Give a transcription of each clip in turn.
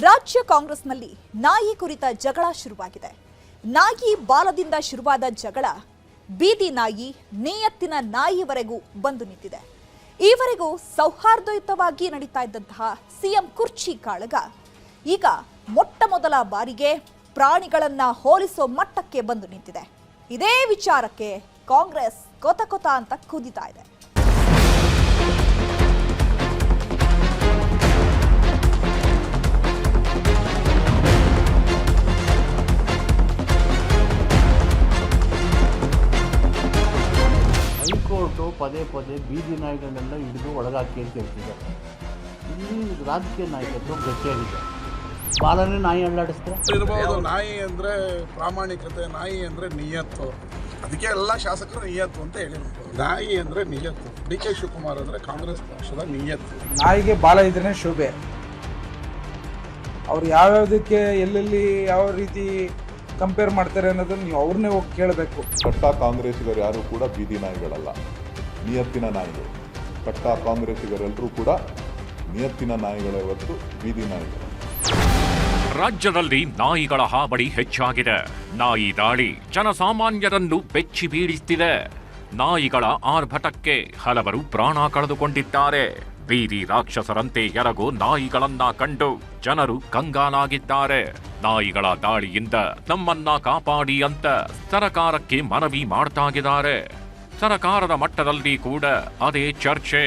ರಾಜ್ಯ ಕಾಂಗ್ರೆಸ್ನಲ್ಲಿ ನಾಯಿ ಕುರಿತ ಜಗಳ ಶುರುವಾಗಿದೆ. ನಾಯಿ ಬಾಲದಿಂದ ಶುರುವಾದ ಜಗಳ ಬೀದಿ ನಾಯಿ, ನಿಯತ್ತಿನ ನಾಯಿವರೆಗೂ ಬಂದು ನಿಂತಿದೆ. ಈವರೆಗೂ ಸೌಹಾರ್ದಯುತವಾಗಿ ನಡೀತಾ ಇದ್ದಂತಹ ಸಿಎಂ ಕುರ್ಚಿ ಕಾಳಗ ಈಗ ಮೊಟ್ಟ ಮೊದಲ ಬಾರಿಗೆ ಪ್ರಾಣಿಗಳನ್ನ ಹೋಲಿಸೋ ಮಟ್ಟಕ್ಕೆ ಬಂದು ನಿಂತಿದೆ. ಇದೇ ವಿಚಾರಕ್ಕೆ ಕಾಂಗ್ರೆಸ್ ಕೊತ ಅಂತ ಕುದಿತಾ ಇದೆ. ಹೈಕೋರ್ಟು ಪದೇ ಪದೇ ಬೀದಿ ನಾಯಿಗಳನ್ನೆಲ್ಲ ಹಿಡಿದು ಒಳಗಾಕಿ ಅಂತ ಹೇಳ್ತಿದ್ದಾರೆ. ಇಲ್ಲಿ ರಾಜಕೀಯ ನಾಯಕತ್ವ ಗಟ್ಟಿಯಾಗಿದೆ. ಬಾಲನೇ ನಾಯಿ ಅಲ್ಲಾಡಿಸ್ತಾರೆ ಇರ್ಬೋದು. ನಾಯಿ ಅಂದರೆ ಪ್ರಾಮಾಣಿಕತೆ, ನಾಯಿ ಅಂದರೆ ನಿಯತ್ತು. ಅದಕ್ಕೆ ಎಲ್ಲ ಶಾಸಕರು ನಿಯತ್ತು ಅಂತ ಹೇಳಿರ್ಬೋದು. ನಾಯಿ ಅಂದರೆ ನಿಯತ್ತು. ಡಿ ಕೆ ಶಿವಕುಮಾರ್ ಅಂದರೆ ಕಾಂಗ್ರೆಸ್ ಪಕ್ಷದ ನಿಯತ್ತು. ನಾಯಿಗೆ ಬಾಲ ಇದ್ರೆ ಶೋಭೆ. ಅವ್ರು ಯಾವ್ಯಾವುದಕ್ಕೆ ಎಲ್ಲೆಲ್ಲಿ ಯಾವ ರೀತಿ ಕಂಪೇರ್ ಮಾಡ್ತಾರೆ ಅನ್ನೋದನ್ನ ನೀವು ಅವ್ರನ್ನೇ ಹೋಗಿ ಕೇಳಬೇಕು. ಕಟ್ಟ ಕಾಂಗ್ರೆಸ್ಸಿಗರು ಯಾರು ಕೂಡ ಬೀದಿ ನಾಯಿಗಳಲ್ಲ, ನಿಯತ್ತಿನ ನಾಯಿಗಳು. ಕಟ್ಟ ಕಾಂಗ್ರೆಸ್ಸಿಗರೆಲ್ಲರೂ ಕೂಡ ನಿಯತ್ತಿನ ನಾಯಿಗಳೇ ಹೊರತು ಬೀದಿ ನಾಯಿಗಳು. ರಾಜ್ಯದಲ್ಲಿ ನಾಯಿಗಳ ಹಾವಳಿ ಹೆಚ್ಚಾಗಿದೆ. ನಾಯಿ ದಾಳಿ ಜನಸಾಮಾನ್ಯರನ್ನು ಬೆಚ್ಚಿ ಬೀಳಿಸುತ್ತಿದೆ. ನಾಯಿಗಳ ಆರ್ಭಟಕ್ಕೆ ಹಲವರು ಪ್ರಾಣ ಕಳೆದುಕೊಂಡಿದ್ದಾರೆ. ಬೀದಿ ರಾಕ್ಷಸರಂತೆ ಎರಗೋ ನಾಯಿಗಳನ್ನ ಕಂಡು ಜನರು ಕಂಗಾಲಾಗಿದ್ದಾರೆ. ನಾಯಿಗಳ ದಾಳಿಯಿಂದ ನಮ್ಮನ್ನ ಕಾಪಾಡಿ ಅಂತ ಸರಕಾರಕ್ಕೆ ಮನವಿ ಮಾಡ್ತಾಗಿದ್ದಾರೆ. ಸರಕಾರದ ಮಟ್ಟದಲ್ಲಿ ಕೂಡ ಅದೇ ಚರ್ಚೆ.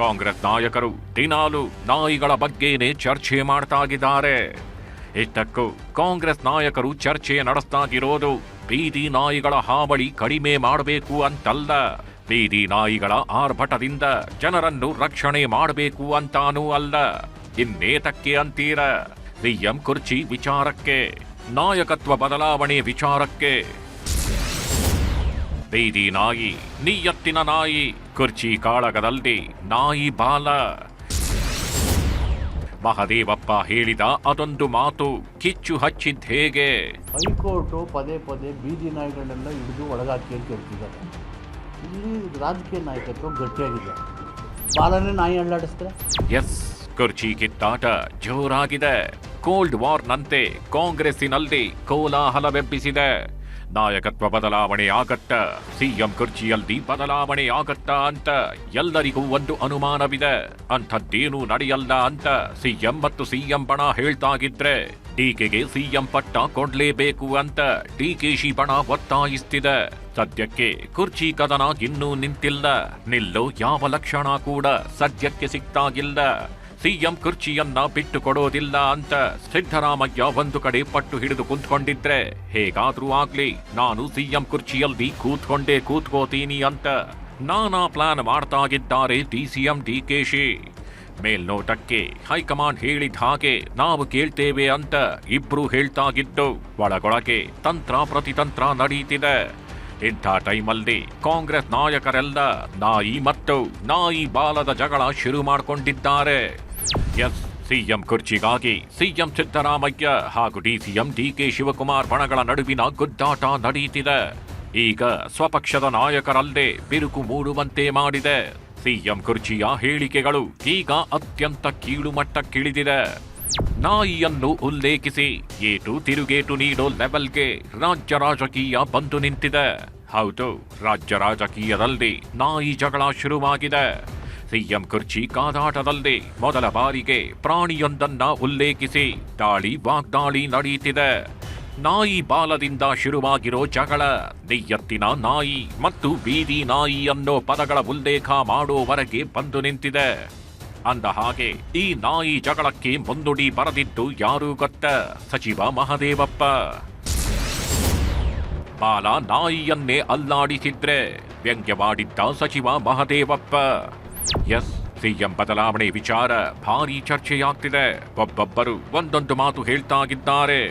ಕಾಂಗ್ರೆಸ್ ನಾಯಕರು ದಿನಾಲು ನಾಯಿಗಳ ಬಗ್ಗೆನೇ ಚರ್ಚೆ ಮಾಡ್ತಾಗಿದ್ದಾರೆ. ಇಷ್ಟಕ್ಕೂ ಕಾಂಗ್ರೆಸ್ ನಾಯಕರು ಚರ್ಚೆ ನಡೆಸ್ತಾಗಿರೋದು ಬೀದಿ ನಾಯಿಗಳ ಹಾವಳಿ ಕಡಿಮೆ ಮಾಡಬೇಕು ಅಂತಲ್ಲ, ಬೀದಿ ನಾಯಿಗಳ ಆರ್ಭಟದಿಂದ ಜನರನ್ನು ರಕ್ಷಣೆ ಮಾಡಬೇಕು ಅಂತಾನೂ ಅಲ್ಲ. ಇನ್ನೇತಕ್ಕೆ ಅಂತೀರ? ಸಿಎಂ ಕುರ್ಚಿ ವಿಚಾರಕ್ಕೆ, ನಾಯಕತ್ವ ಬದಲಾವಣೆ ವಿಚಾರಕ್ಕೆ. ಬೀದಿ ನಾಯಿ, ನಿಯತ್ತಿನ ನಾಯಿ, ಕುರ್ಚಿ ಕಾಳಗದಲ್ಲಿ ನಾಯಿ ಬಾಲ. ಮಹದೇವಪ್ಪ ಹೇಳಿದ ಅದೊಂದು ಮಾತು ಕಿಚ್ಚು ಹಚ್ಚಿದ್ದ ಹೇಗೆ? ಹೈಕೋರ್ಟು ಪದೇ ಪದೇ ಬೀದಿ ನಾಯಿಗಳನ್ನೆಲ್ಲ ಹಿಡಿದು ಒಳಗಾಕಿ ಅಂತ ಹೇಳ್ತಿದ್ದಾರೆ. ಇಲ್ಲಿ ರಾಜಕೀಯ ನಾಯಕತ್ವ ಗಟ್ಟಿಯಾಗಿದೆ. ಬಾಲನೇ ನಾಯಿ ಅಲ್ಲಾಡಿಸ್ತಾರೆ. ಎಸ್, ಕುರ್ಚಿ ಕಿತ್ತಾಟ ಜೋರಾಗಿದೆ. ಕೋಲ್ಡ್ ವಾರ್ನಂತೆ ಕಾಂಗ್ರೆಸ್ಸಿನಲ್ಲಿ ಕೋಲಾಹಲವೆಬ್ಬಿಸಿದೆ. ನಾಯಕತ್ವ ಬದಲಾವಣೆ ಆಗತ್ತ, ಸಿಎಂ ಕುರ್ಚಿಯಲ್ಲಿ ಬದಲಾವಣೆ ಆಗತ್ತ ಅಂತ ಎಲ್ಲರಿಗೂ ಒಂದು ಅನುಮಾನವಿದೆ. ಅಂಥದ್ದೇನೂ ನಡೆಯಲ್ಲ ಅಂತ ಸಿಎಂ ಮತ್ತು ಸಿಎಂ ಬಣ ಹೇಳ್ತಾಗಿದ್ರೆ ಡಿಕೆಗೆ ಸಿಎಂ ಪಟ್ಟ ಕೊಡ್ಲೇಬೇಕು ಅಂತ ಡಿಕೆಶಿ ಬಣ ಒತ್ತಾಯಿಸ್ತಿದೆ. ಸದ್ಯಕ್ಕೆ ಕುರ್ಚಿ ಕದನ ಇನ್ನೂ ನಿಂತಿಲ್ಲ. ನಿಲ್ಲೋ ಯಾವ ಲಕ್ಷಣ ಕೂಡ ಸದ್ಯಕ್ಕೆ ಸಿಕ್ತಾಗಿಲ್ಲ. ಸಿಎಂ ಕುರ್ಚಿಯನ್ನ ಬಿಟ್ಟು ಕೊಡೋದಿಲ್ಲ ಅಂತ ಸಿದ್ದರಾಮಯ್ಯ ಒಂದು ಕಡೆ ಪಟ್ಟು ಹಿಡಿದು ಕೂತ್ಕೊಂಡಿದ್ರೆ, ಹೇಗಾದ್ರೂ ಆಗ್ಲಿ ನಾನು ಸಿಎಂ ಕುರ್ಚಿಯಲ್ಲಿ ಕೂತ್ಕೋತೀನಿ ಅಂತ ನಾನಾ ಪ್ಲಾನ್ ಮಾಡ್ತಾಗಿದ್ದಾರೆ ಡಿಸಿಎಂ ಡಿಕೆಶಿ. ಮೇಲ್ನೋಟಕ್ಕೆ ಹೈಕಮಾಂಡ್ ಹೇಳಿದ ಹಾಗೆ ನಾವು ಕೇಳ್ತೇವೆ ಅಂತ ಇಬ್ರು ಹೇಳ್ತಾಗಿದ್ದು, ಒಳಗೊಳಗೆ ತಂತ್ರ ಪ್ರತಿತಂತ್ರ ನಡೀತಿದೆ. ಇಂಥ ಟೈಮಲ್ಲಿ ಕಾಂಗ್ರೆಸ್ ನಾಯಕರೆಲ್ಲ ನಾಯಿ ಮತ್ತು ನಾಯಿ ಬಾಲದ ಜಗಳ ಶುರು ಮಾಡಿಕೊಂಡಿದ್ದಾರೆ. ಎಸ್, ಸಿಎಂ ಕುರ್ಚಿಗಾಗಿ ಸಿಎಂ ಸಿದ್ದರಾಮಯ್ಯ ಹಾಗೂ ಡಿಸಿಎಂ ಡಿಕೆ ಶಿವಕುಮಾರ್ ಬಣಗಳ ನಡುವಿನ ಗುದ್ದಾಟ ನಡೀತಿದೆ. ಈಗ ಸ್ವಪಕ್ಷದ ನಾಯಕರಲ್ಲೇ ಬಿರುಕು ಮೂಡುವಂತೆ ಮಾಡಿದೆ. ಸಿಎಂ ಕುರ್ಚಿಯ ಹೇಳಿಕೆಗಳು ಈಗ ಅತ್ಯಂತ ಕೀಳುಮಟ್ಟಕ್ಕಿಳಿದಿದೆ. ನಾಯಿಯನ್ನು ಉಲ್ಲೇಖಿಸಿ ಏಟು ತಿರುಗೇಟು ನೀಡೋ ಲೆವೆಲ್ಗೆ ರಾಜ್ಯ ರಾಜಕೀಯ ಬಂದು ನಿಂತಿದೆ. ಹೌದು, ರಾಜ್ಯ ರಾಜಕೀಯದಲ್ಲಿ ನಾಯಿ ಜಗಳ ಶುರುವಾಗಿದೆ. ಸಿಎಂ ಕುರ್ಚಿ ಕಾದಾಟದಲ್ಲಿ ಮೊದಲ ಬಾರಿಗೆ ಪ್ರಾಣಿಯೊಂದನ್ನ ಉಲ್ಲೇಖಿಸಿ ವಾಗ್ದಾಳಿ ನಡೆಯುತ್ತಿದೆ. ನಾಯಿ ಬಾಲದಿಂದ ಶುರುವಾಗಿರೋ ಜಗಳ ನಿಯತ್ತಿನ ನಾಯಿ ಮತ್ತು ಬೀದಿ ನಾಯಿ ಅನ್ನೋ ಪದಗಳ ಉಲ್ಲೇಖ ಮಾಡೋವರೆಗೆ ಬಂದು ನಿಂತಿದೆ. ಅಂದ ಹಾಗೆ ಈ ನಾಯಿ ಜಗಳಕ್ಕೆ ಮುಂದುಡಿ ಬರೆದಿದ್ದು ಯಾರು ಗೊತ್ತ? ಸಚಿವ ಮಹದೇವಪ್ಪ. ಬಾಲ ನಾಯಿಯನ್ನೇ ಅಲ್ಲಾಡಿಸಿದ್ರೆ ವ್ಯಂಗ್ಯವಾಡಿದ್ದ ಸಚಿವ ಮಹದೇವಪ್ಪ. ಎಸ್, ಸಿಎಂ ಬದಲಾವಣೆ ವಿಚಾರ ಭಾರೀ ಚರ್ಚೆಯಾಗ್ತಿದೆ. ಒಬ್ಬೊಬ್ಬರು ಒಂದೊಂದು ಮಾತು ಹೇಳ್ತಾಗಿದ್ದಾರೆ.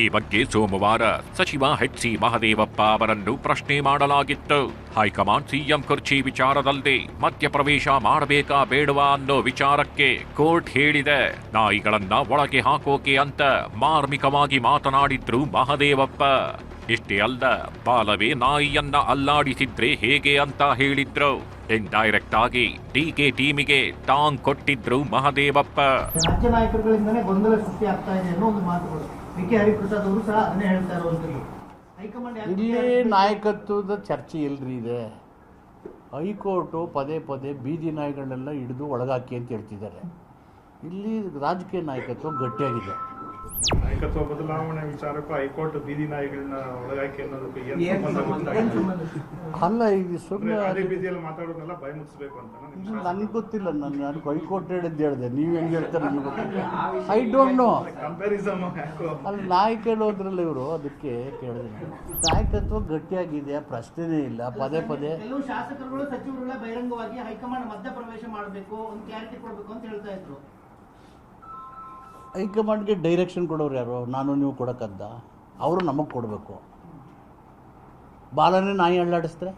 ಈ ಬಗ್ಗೆ ಸೋಮವಾರ ಸಚಿವ ಎಚ್.ಸಿ. ಮಹದೇವಪ್ಪ ಅವರನ್ನು ಪ್ರಶ್ನೆ ಮಾಡಲಾಗಿತ್ತು. ಹೈಕಮಾಂಡ್ ಸಿಎಂ ಕುರ್ಚಿ ವಿಚಾರದಲ್ಲಿ ಮಧ್ಯಪ್ರವೇಶ ಮಾಡಬೇಕಾ ಬೇಡವಾ ಅನ್ನೋ ವಿಚಾರಕ್ಕೆ ಕೋರ್ಟ್ ಹೇಳಿದೆ. ನಾಯಿಗಳನ್ನ ಒಳಗೆ ಹಾಕೋಕೆ ಅಂತ ಮಾರ್ಮಿಕವಾಗಿ ಮಾತನಾಡಿದ್ರು ಮಹದೇವಪ್ಪ. ಇಷ್ಟೇ ಅಲ್ಲ, ಬಾಲವೇ ನಾಯಿಯನ್ನ ಅಲ್ಲಾಡಿಸಿದ್ರೆ ಹೇಗೆ ಅಂತ ಹೇಳಿದ್ರು. ಇಂಡೈರೆಕ್ಟ್ ಆಗಿ ಡಿಕೆ ಟೀಮಿಗೆ ಟಾಂಗ್ ಕೊಟ್ಟಿದ್ರು ಮಹದೇವಪ್ಪ. ರಾಜ್ಯ ನಾಯಕರುಗಳಿಂದನೇ ಗೊಂದಲ ಸೃಷ್ಟಿ ಆಗ್ತಾ ಇದೆ ಅನ್ನೋ ಒಂದು ಮಾತುಗಳು ಕೆ ಹರಿಪ್ರಸಾದ್ ಅವರು ಸಹ ಅದನ್ನೇ ಹೇಳ್ತಾ ಇರುವಂಥದ್ದು. ಹೈಕಮಾಂಡ್ ಇಲ್ಲಿ ನಾಯಕತ್ವದ ಚರ್ಚೆ ಇಲ್ರಿ ಇದೆ. ಹೈಕೋರ್ಟು ಪದೇ ಪದೇ ಬೀದಿ ನಾಯಿಗಳನ್ನೆಲ್ಲ ಹಿಡಿದು ಒಳಗಾಕಿ ಅಂತ ಹೇಳ್ತಿದ್ದಾರೆ. ಇಲ್ಲಿ ರಾಜಕೀಯ ನಾಯಕತ್ವ ಗಟ್ಟಿಯಾಗಿದೆ. ನಾಯಕತ್ವ ಬದಲಾವಣೆ ವಿಚಾರಕ್ಕೂ ಹೈಕೋರ್ಟ್ ಬೀದಿ ನಾಯಿಗಳನ್ನ ಒಳಗಾಕಿ ಅನ್ನೋದಕ್ಕೆ ಏನು ಸಂಬಂಧ? ಅಲ್ಲ, ಈಗ ಸುಮ್ಮನೆ ಅದೇ ಬೀದಿಯಲ್ಲಿ ಮಾತಾಡೋದನ್ನೆಲ್ಲ ಭಯ ಮುಗಿಸ್ಬೇಕು ಅಂತ ನನಗೆ ಗೊತ್ತಿಲ್ಲ. ನಾನು ಹೈಕೋರ್ಟ್ ಹೇಳಿದ್ದೆ ನೀವು ಹೆಂಗೆ ಹೇಳ್ತಾರೆ ಐ ಡೋಂಟ್ ನೋ. ಕಂಪ್ಯಾರಿಸನ್ ಯಾಕೋ ಅಲ್ಲಿ ನಾಯಕ ಹೋದ್ರಲ್ಲ ಇವರು, ಅದಕ್ಕೆ ಕೇಳಿದೆ. ನಾಯಕತ್ವ ಗಟ್ಟಿಯಾಗಿದೆ, ಪ್ರಶ್ನೆನೇ ಇಲ್ಲ. ಪದೇ ಪದೇ ಕೆಲವು ಶಾಸಕರುಗಳು ಸಚಿವರುಗಳ ಬಹಿರಂಗವಾಗಿ ಹೈಕಮಾಂಡ್ ಮಧ್ಯಪ್ರವೇಶ ಮಾಡಬೇಕು, ಒಂದು ಕ್ಲಾರಿಟಿ ಕೊಡಬೇಕು ಅಂತ ಹೇಳ್ತಾ ಇದ್ರು. ಹೈಕಮಾಂಡ್ಗೆ ಡೈರೆಕ್ಷನ್ ಕೊಡೋರು ಯಾರು? ನಾನು ನೀವು ಕೊಡೋಕ್ಕದ್ದ? ಅವರು ನಮಗೆ ಕೊಡಬೇಕು. ಬಾಲನೇ ನಾಯಿ ಅಳ್ಳಾಡಿಸ್ತಾರೆ.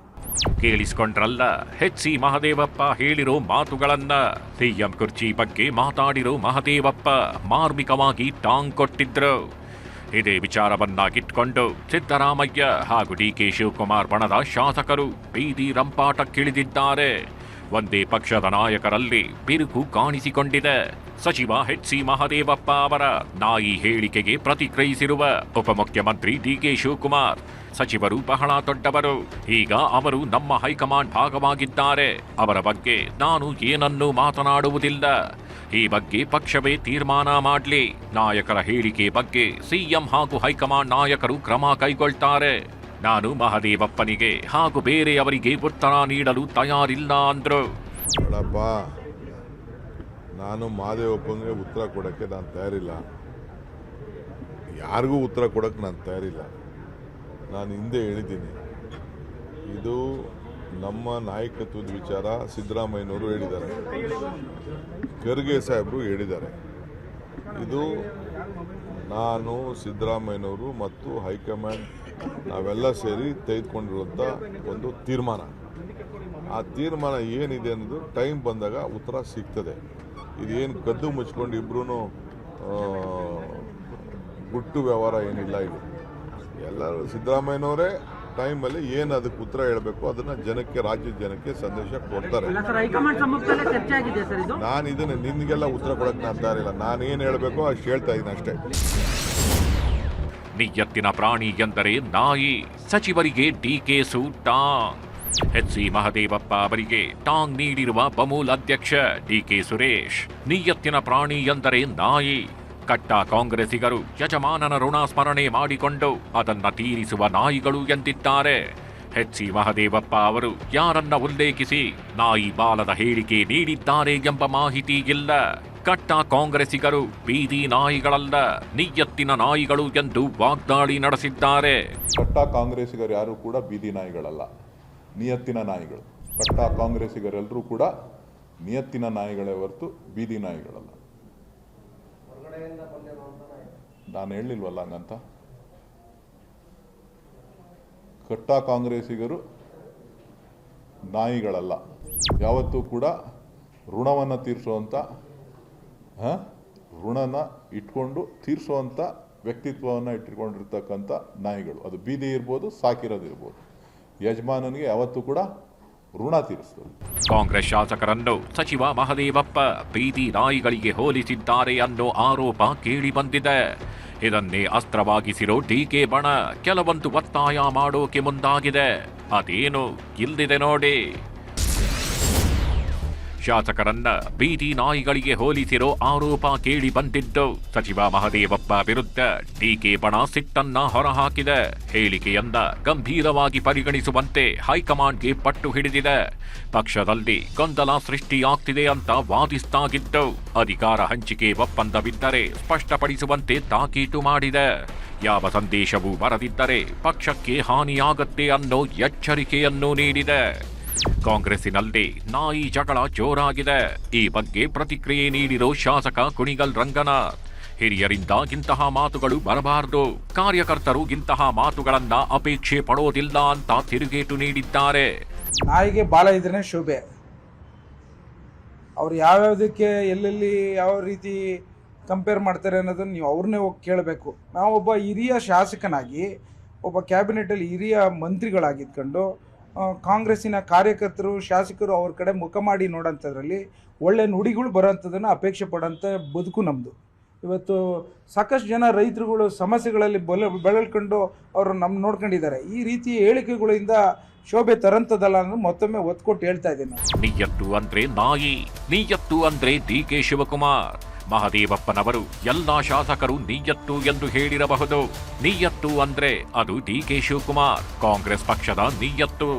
ಕೇಳಿಸ್ಕೊಂಡ್ರಲ್ಲ ಎಚ್.ಸಿ. ಮಹದೇವಪ್ಪ ಹೇಳಿರೋ ಮಾತುಗಳನ್ನ. ಸಿಎಂ ಕುರ್ಚಿ ಬಗ್ಗೆ ಮಾತಾಡಿರೋ ಮಹದೇವಪ್ಪ ಮಾರ್ಮಿಕವಾಗಿ ಟಾಂಗ್ ಕೊಟ್ಟಿದ್ರು. ಇದೇ ವಿಚಾರವನ್ನಾಗಿಟ್ಕೊಂಡು ಸಿದ್ದರಾಮಯ್ಯ ಹಾಗೂ ಡಿಕೆ ಶಿವಕುಮಾರ್ ಬಣದ ಶಾಸಕರು ಬೀದಿ ರಂಪಾಟಕ್ಕಿಳಿದಿದ್ದಾರೆ. ಒಂದೇ ಪಕ್ಷದ ನಾಯಕರಲ್ಲಿ ಬಿರುಕು ಕಾಣಿಸಿಕೊಂಡಿದೆ. ಸಚಿವ ಎಚ್.ಸಿ. ಮಹದೇವಪ್ಪ ಅವರ ನಾಯಿ ಹೇಳಿಕೆಗೆ ಪ್ರತಿಕ್ರಿಯಿಸಿರುವ ಉಪಮುಖ್ಯಮಂತ್ರಿ ಡಿಕೆ ಶಿವಕುಮಾರ್, ಸಚಿವರು ಬಹಳ ದೊಡ್ಡವರು, ಈಗ ಅವರು ನಮ್ಮ ಹೈಕಮಾಂಡ್ ಭಾಗವಾಗಿದ್ದಾರೆ, ಅವರ ಬಗ್ಗೆ ನಾನು ಏನನ್ನೂ ಮಾತನಾಡುವುದಿಲ್ಲ, ಈ ಬಗ್ಗೆ ಪಕ್ಷವೇ ತೀರ್ಮಾನ ಮಾಡಲಿ, ನಾಯಕರ ಹೇಳಿಕೆ ಬಗ್ಗೆ ಸಿಎಂ ಹಾಗೂ ಹೈಕಮಾಂಡ್ ನಾಯಕರು ಕ್ರಮ ಕೈಗೊಳ್ತಾರೆ, ನಾನು ಮಹದೇವಪ್ಪನಿಗೆ ಹಾಗೂ ಬೇರೆಯವರಿಗೆ ಉತ್ತರ ನೀಡಲು ತಯಾರಿಲ್ಲ ಅಂದ್ರು. ನಾನು ಮಹದೇವಪ್ಪನಿಗೆ ಉತ್ತರ ಕೊಡೋಕ್ಕೆ ನಾನು ತಯಾರಿಲ್ಲ, ಯಾರಿಗೂ ಉತ್ತರ ಕೊಡೋಕ್ಕೆ ನಾನು ತಯಾರಿಲ್ಲ. ನಾನು ಹಿಂದೆ ಹೇಳಿದ್ದೀನಿ, ಇದು ನಮ್ಮ ನಾಯಕತ್ವದ ವಿಚಾರ. ಸಿದ್ದರಾಮಯ್ಯನವರು ಹೇಳಿದ್ದಾರೆ, ಖರ್ಗೆ ಸಾಹೇಬರು ಹೇಳಿದ್ದಾರೆ. ಇದು ನಾನು, ಸಿದ್ದರಾಮಯ್ಯನವರು ಮತ್ತು ಹೈಕಮಾಂಡ್ ನಾವೆಲ್ಲ ಸೇರಿ ತೆಗೆದುಕೊಂಡಿರುವಂಥ ಒಂದು ತೀರ್ಮಾನ. ಆ ತೀರ್ಮಾನ ಏನಿದೆ ಅನ್ನೋದು ಟೈಮ್ ಬಂದಾಗ ಉತ್ತರ ಸಿಗ್ತದೆ. ಇದೇನು ಕದ್ದು ಮುಚ್ಕೊಂಡು ಇಬ್ಬರೂ ಗುಟ್ಟು ವ್ಯವಹಾರ ಏನಿಲ್ಲ. ಇದು ಎಲ್ಲರೂ ಸಿದ್ದರಾಮಯ್ಯನವರೇ ಟೈಮಲ್ಲಿ ಏನು ಅದಕ್ಕೆ ಉತ್ತರ ಹೇಳಬೇಕು ಅದನ್ನು ಜನಕ್ಕೆ, ರಾಜ್ಯದ ಜನಕ್ಕೆ ಸಂದೇಶ ಕೊಡ್ತಾರೆ. ನಾನು ಇದನ್ನು ನಿನಗೆಲ್ಲ ಉತ್ತರ ಕೊಡೋಕ್ಕೆ ನಾನು ತಯಾರಿಲ್ಲ. ನಾನು ಏನು ಹೇಳಬೇಕೋ ಅಷ್ಟು ಹೇಳ್ತಾ ಇದ್ದೀನಿ ಅಷ್ಟೇ. ನಿಯತ್ತಿನ ಪ್ರಾಣಿ ಎಂದರೆ ನಾಯಿ, ಸಚಿವರಿಗೆ ಡಿಕೆ ಟಾಂಗ್. ಎಚ್.ಸಿ. ಮಹದೇವಪ್ಪ ಅವರಿಗೆ ಟಾಂಗ್ ನೀಡಿರುವ ಬಮೂಲ್ ಅಧ್ಯಕ್ಷ ಡಿಕೆ ಸುರೇಶ್, ನಿಯತ್ತಿನ ಪ್ರಾಣಿ ಎಂದರೆ ನಾಯಿ. ಕಟ್ಟ ಕಾಂಗ್ರೆಸ್ಸಿಗರು ಯಜಮಾನನ ಋಣ ಸ್ಮರಣೆ ಮಾಡಿಕೊಂಡು ಅದನ್ನ ತೀರಿಸುವ ನಾಯಿಗಳು ಎಂದಿದ್ದಾರೆ. ಎಚ್.ಸಿ. ಮಹದೇವಪ್ಪ ಅವರು ಯಾರನ್ನ ಉಲ್ಲೇಖಿಸಿ ನಾಯಿ ಬಾಲದ ಹೇಳಿಕೆ ನೀಡಿದ್ದಾರೆ ಎಂಬ ಮಾಹಿತಿ ಇಲ್ಲ. ಕಟ್ಟ ಕಾಂಗ್ರೆಸ್ಸಿಗರು ಬೀದಿ ನಾಯಿಗಳಲ್ಲ, ನಿಯತ್ತಿನ ನಾಯಿಗಳು ಎಂದು ವಾಗ್ದಾಳಿ ನಡೆಸಿದ್ದಾರೆ. ಕಟ್ಟ ಕಾಂಗ್ರೆಸ್ಸಿಗರು ಯಾರು ಕೂಡ ಬೀದಿ ನಾಯಿಗಳಲ್ಲ, ನಿಯತ್ತಿನ ನಾಯಿಗಳು. ಕಟ್ಟ ಕಾಂಗ್ರೆಸ್ಸಿಗರೆಲ್ಲರೂ ಕೂಡ ನಿಯತ್ತಿನ ನಾಯಿಗಳೇ ಹೊರತು ಬೀದಿ ನಾಯಿಗಳಲ್ಲ. ನಾನು ಹೇಳಿಲ್ವಲ್ಲ ಹಂಗಂತ. ಕಟ್ಟ ಕಾಂಗ್ರೆಸ್ಸಿಗರು ನಾಯಿಗಳಲ್ಲ. ಯಾವತ್ತೂ ಕೂಡ ಋಣವನ್ನು ತೀರಿಸುವಂಥ, ಋಣನ ಇಟ್ಕೊಂಡು ತೀರಿಸುವಂಥ ವ್ಯಕ್ತಿತ್ವವನ್ನು ಇಟ್ಕೊಂಡಿರ್ತಕ್ಕಂಥ ನಾಯಿಗಳು. ಅದು ಬೀದಿ ಇರ್ಬೋದು, ಸಾಕಿರೋದಿರ್ಬೋದು. ಯಜಮಾನನಿಗೆ ಯಾವತ್ತೂ ಕೂಡ ಋಣ ತೀರಿಸ್ತದೆ. ಕಾಂಗ್ರೆಸ್ ಶಾಸಕರನ್ನು ಸಚಿವ ಮಹದೇವಪ್ಪ ಬೀದಿ ನಾಯಿಗಳಿಗೆ ಹೋಲಿಸಿದ್ದಾರೆ ಅನ್ನೋ ಆರೋಪ ಕೇಳಿ ಬಂದಿದೆ. ಇದನ್ನೇ ಅಸ್ತ್ರವಾಗಿಸಿರೋ ಡಿಕೆ ಬಣ ಕೆಲವೊಂದು ಒತ್ತಾಯ ಮಾಡೋಕೆ ಮುಂದಾಗಿದೆ. ಅದೇನು ಇಲ್ದಿದೆ ನೋಡಿ. ಶಾಸಕರನ್ನ ಬೀದಿ ನಾಯಿಗಳಿಗೆ ಹೋಲಿಸಿರೋ ಆರೋಪ ಕೇಳಿ ಬಂದಿದ್ದು ಸಚಿವ ಮಹದೇವಪ್ಪ ವಿರುದ್ಧ ಡಿಕೆ ಬಣ ಸಿಟ್ಟನ್ನ ಹೊರಹಾಕಿದೆ. ಹೇಳಿಕೆಯನ್ನ ಗಂಭೀರವಾಗಿ ಪರಿಗಣಿಸುವಂತೆ ಹೈಕಮಾಂಡ್ಗೆ ಪಟ್ಟು ಹಿಡಿದಿದೆ. ಪಕ್ಷದಲ್ಲಿ ಗೊಂದಲ ಸೃಷ್ಟಿಯಾಗ್ತಿದೆ ಅಂತ ವಾದಿಸ್ತಾಗಿದ್ದು ಅಧಿಕಾರ ಹಂಚಿಕೆ ಒಪ್ಪಂದವಿದ್ದರೆ ಸ್ಪಷ್ಟಪಡಿಸುವಂತೆ ತಾಕೀತು ಮಾಡಿದೆ. ಯಾವ ಸಂದೇಶವೂ ಬರದಿದ್ದರೆ ಪಕ್ಷಕ್ಕೆ ಹಾನಿಯಾಗತ್ತೆ ಅನ್ನೋ ಎಚ್ಚರಿಕೆಯನ್ನೂ ನೀಡಿದೆ. ಕಾಂಗ್ರೆಸ್ಸಿನಲ್ಲಿ ನಾಯಿ ಜಗಳ ಜೋರಾಗಿದೆ. ಈ ಬಗ್ಗೆ ಪ್ರತಿಕ್ರಿಯೆ ನೀಡಿರೋ ಶಾಸಕ ಕುಣಿಗಲ್ ರಂಗನಾಥ್, ಹಿರಿಯರಿಂದ ಇಂತಹ ಮಾತುಗಳು ಬರಬಾರದು, ಕಾರ್ಯಕರ್ತರು ಇಂತಹ ಮಾತುಗಳನ್ನ ಅಪೇಕ್ಷೆ ಪಡೋದಿಲ್ಲ ಅಂತ ತಿರುಗೇಟು ನೀಡಿದ್ದಾರೆ. ನಾಯಿಗೆ ಬಾಲ ಇದ್ರೇನೆ ಶೋಭೆ. ಅವ್ರು ಯಾವ್ಯಾವುದಕ್ಕೆ ಎಲ್ಲೆಲ್ಲಿ ಯಾವ ರೀತಿ ಕಂಪೇರ್ ಮಾಡ್ತಾರೆ ಅನ್ನೋದನ್ನು ನೀವು ಅವ್ರನ್ನೇ ಹೋಗಿ ಕೇಳಬೇಕು. ನಾವೊಬ್ಬ ಹಿರಿಯ ಶಾಸಕನಾಗಿ ಒಬ್ಬ ಕ್ಯಾಬಿನೆಟಲ್ಲಿ ಹಿರಿಯ ಮಂತ್ರಿಗಳಾಗಿದ್ಕೊಂಡು ಕಾಂಗ್ರೆಸ್ಸಿನ ಕಾರ್ಯಕರ್ತರು ಶಾಸಕರು ಅವ್ರ ಕಡೆ ಮುಖ ಮಾಡಿ ನೋಡೋಂಥದ್ರಲ್ಲಿ ಒಳ್ಳೆ ನುಡಿಗಳು ಬರೋಂಥದ್ದನ್ನು ಅಪೇಕ್ಷೆ ಪಡೋಂಥ ಬದುಕು ನಮ್ಮದು. ಇವತ್ತು ಸಾಕಷ್ಟು ಜನ ರೈತರುಗಳು ಸಮಸ್ಯೆಗಳಲ್ಲಿ ಬೆಳಳ್ಕೊಂಡು ಅವರು ನಮ್ಮ ನೋಡ್ಕೊಂಡಿದ್ದಾರೆ. ಈ ರೀತಿ ಹೇಳಿಕೆಗಳಿಂದ ಶೋಭೆ ತರಂತದಲ್ಲ ಅನ್ನೋದು ಮತ್ತೊಮ್ಮೆ ಒತ್ತು ಕೊಟ್ಟು ಹೇಳ್ತಾ ಇದ್ದೀನಿ ನಾನು. ನಿಯತ್ತು ಅಂದ್ರೆ ನಾಯಿ, ನಿಯತ್ತು ಅಂದ್ರೆ ಡಿ.ಕೆ. ಶಿವಕುಮಾರ್. ಮಹದೇವಪ್ಪನವರು ಎಲ್ಲಾ ಶಾಸಕರು ನಿಯತ್ತು ಎಂದು ಹೇಳಿರಬಹುದು. ನಿಯತ್ತು ಅಂದ್ರೆ ಅದು ಡಿ.ಕೆ. ಶಿವಕುಮಾರ್, ಕಾಂಗ್ರೆಸ್ ಪಕ್ಷದ ನಿಯತ್ತು.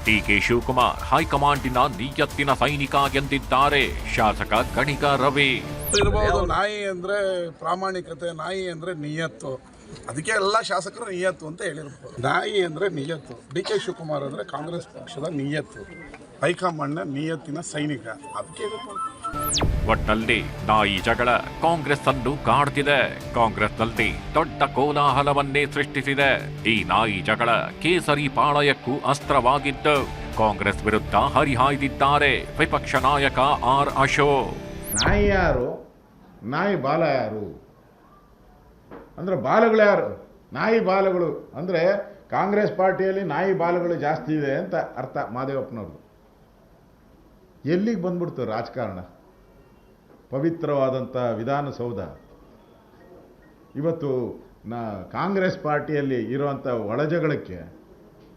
ಡಿ.ಕೆ. ಶಿವಕುಮಾರ್ ಹೈಕಮಾಂಡಿನ ನಿಯತ್ತಿನ ಸೈನಿಕ ಎಂದಿದ್ದಾರೆ ಶಾಸಕ ಗಣಿಗ ರವಿ. ಇರ್ಬೋದು, ನಾಯಿ ಅಂದ್ರೆ ಪ್ರಾಮಾಣಿಕತೆ, ನಾಯಿ ಅಂದ್ರೆ ನಿಯತ್ತು, ಅದಕ್ಕೆ ಎಲ್ಲ ಶಾಸಕರು ನಿಯತ್ತು ಅಂತ ಹೇಳಿರ್ಬೋದು. ನಾಯಿ ಅಂದ್ರೆ ನಿಯತ್ತು, ಡಿ.ಕೆ. ಶಿವಕುಮಾರ್ ಅಂದ್ರೆ ಕಾಂಗ್ರೆಸ್ ಪಕ್ಷದ ನಿಯತ್ತು, ಹೈಕಮಾಂಡ್ನ ನಿಯತ್ತಿನ ಸೈನಿಕ, ಅದಕ್ಕೆ ಒಟ್ಟಲ್ಲಿ ನಾಯಿ ಜಗಳ ಕಾಂಗ್ರೆಸ್ ಅನ್ನು ಕಾಡ್ತಿದೆ. ಕಾಂಗ್ರೆಸ್ನಲ್ಲಿ ದೊಡ್ಡ ಕೋಲಾಹಲವನ್ನೇ ಸೃಷ್ಟಿಸಿದೆ. ಈ ನಾಯಿ ಜಗಳ ಕೇಸರಿ ಪಾಳಯಕ್ಕೂ ಅಸ್ತ್ರವಾಗಿದ್ದು ಕಾಂಗ್ರೆಸ್ ವಿರುದ್ಧ ಹರಿಹಾಯ್ದಿದ್ದಾರೆ ವಿಪಕ್ಷ ನಾಯಕ ಆರ್ ಅಶೋಕ್. ನಾಯಿ ಯಾರು, ನಾಯಿ ಬಾಲ ಯಾರು ಅಂದ್ರೆ ಬಾಲಗಳು ಯಾರು? ನಾಯಿ ಬಾಲಗಳು ಅಂದರೆ ಕಾಂಗ್ರೆಸ್ ಪಾರ್ಟಿಯಲ್ಲಿ ನಾಯಿ ಬಾಲಗಳು ಜಾಸ್ತಿ ಇದೆ ಅಂತ ಅರ್ಥ ಮಾದೇವಪ್ಪನವ್ರದ್ದು. ಎಲ್ಲಿಗೆ ಬಂದ್ಬಿಡ್ತು ರಾಜಕಾರಣ? ಪವಿತ್ರವಾದಂಥ ವಿಧಾನಸೌಧ ಇವತ್ತು ಕಾಂಗ್ರೆಸ್ ಪಾರ್ಟಿಯಲ್ಲಿ ಇರುವಂಥ ಒಳಜಗಳಕ್ಕೆ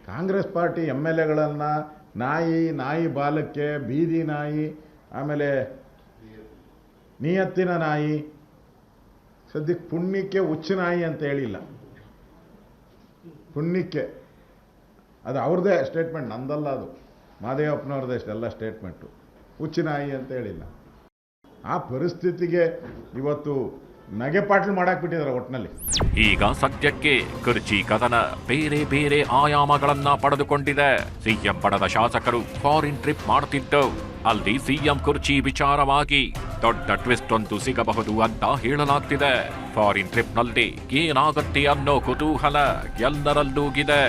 ಕಾಂಗ್ರೆಸ್ ಪಾರ್ಟಿ MLAಗಳನ್ನು ನಾಯಿ ಬಾಲಕ್ಕೆ, ಬೀದಿ ನಾಯಿ, ಆಮೇಲೆ ನಿಯತ್ತಿನ ನಾಯಿ, ಸದ್ಯಕ್ಕೆ ಪುಣ್ಯಕ್ಕೆ ಹುಚ್ಚು ನಾಯಿ ಅಂತ ಹೇಳಿಲ್ಲ. ಪುಣ್ಯಕ್ಕೆ ಅದು ಅವ್ರದ್ದೇ ಸ್ಟೇಟ್ಮೆಂಟ್, ನಂದಲ್ಲ, ಅದು ಮಾದೇವಪ್ಪನವ್ರದ್ದೇ ಅಷ್ಟೆಲ್ಲ ಸ್ಟೇಟ್ಮೆಂಟು. ಹುಚ್ಚು ನಾಯಿ ಅಂತ ಹೇಳಿಲ್ಲ. ಆ ಪರಿಸ್ಥಿತಿಗೆ ಇವತ್ತು ನಗೆಪಾಟ್ಲು ಮಾಡಾಕ್ಬಿಟ್ಟಿದ್ದಾರೆ ಒಟ್ಟಿನಲ್ಲಿ. ಈಗ ಸದ್ಯಕ್ಕೆ ಕುರ್ಚಿ ಕದನ ಬೇರೆ ಬೇರೆ ಆಯಾಮಗಳನ್ನ ಪಡೆದುಕೊಂಡಿದೆ. ಸಿಎಂ ಪಡೆದ ಶಾಸಕರು ಫಾರಿನ್ ಟ್ರಿಪ್ ಮಾಡುತ್ತಿದ್ದು, ಅಲ್ಲಿ ಸಿಎಂ ಕುರ್ಚಿ ವಿಚಾರವಾಗಿ ದೊಡ್ಡ ಟ್ವಿಸ್ಟ್ ಒಂದು ಸಿಗಬಹುದು ಅಂತ ಹೇಳಲಾಗ್ತಿದೆ. ಫಾರಿನ್ ಟ್ರಿಪ್ನಲ್ಲಿ ಏನಾಗತ್ತೆ ಅನ್ನೋ ಕುತೂಹಲ ಎಲ್ಲರಲ್ಲೂಗಿದೆ.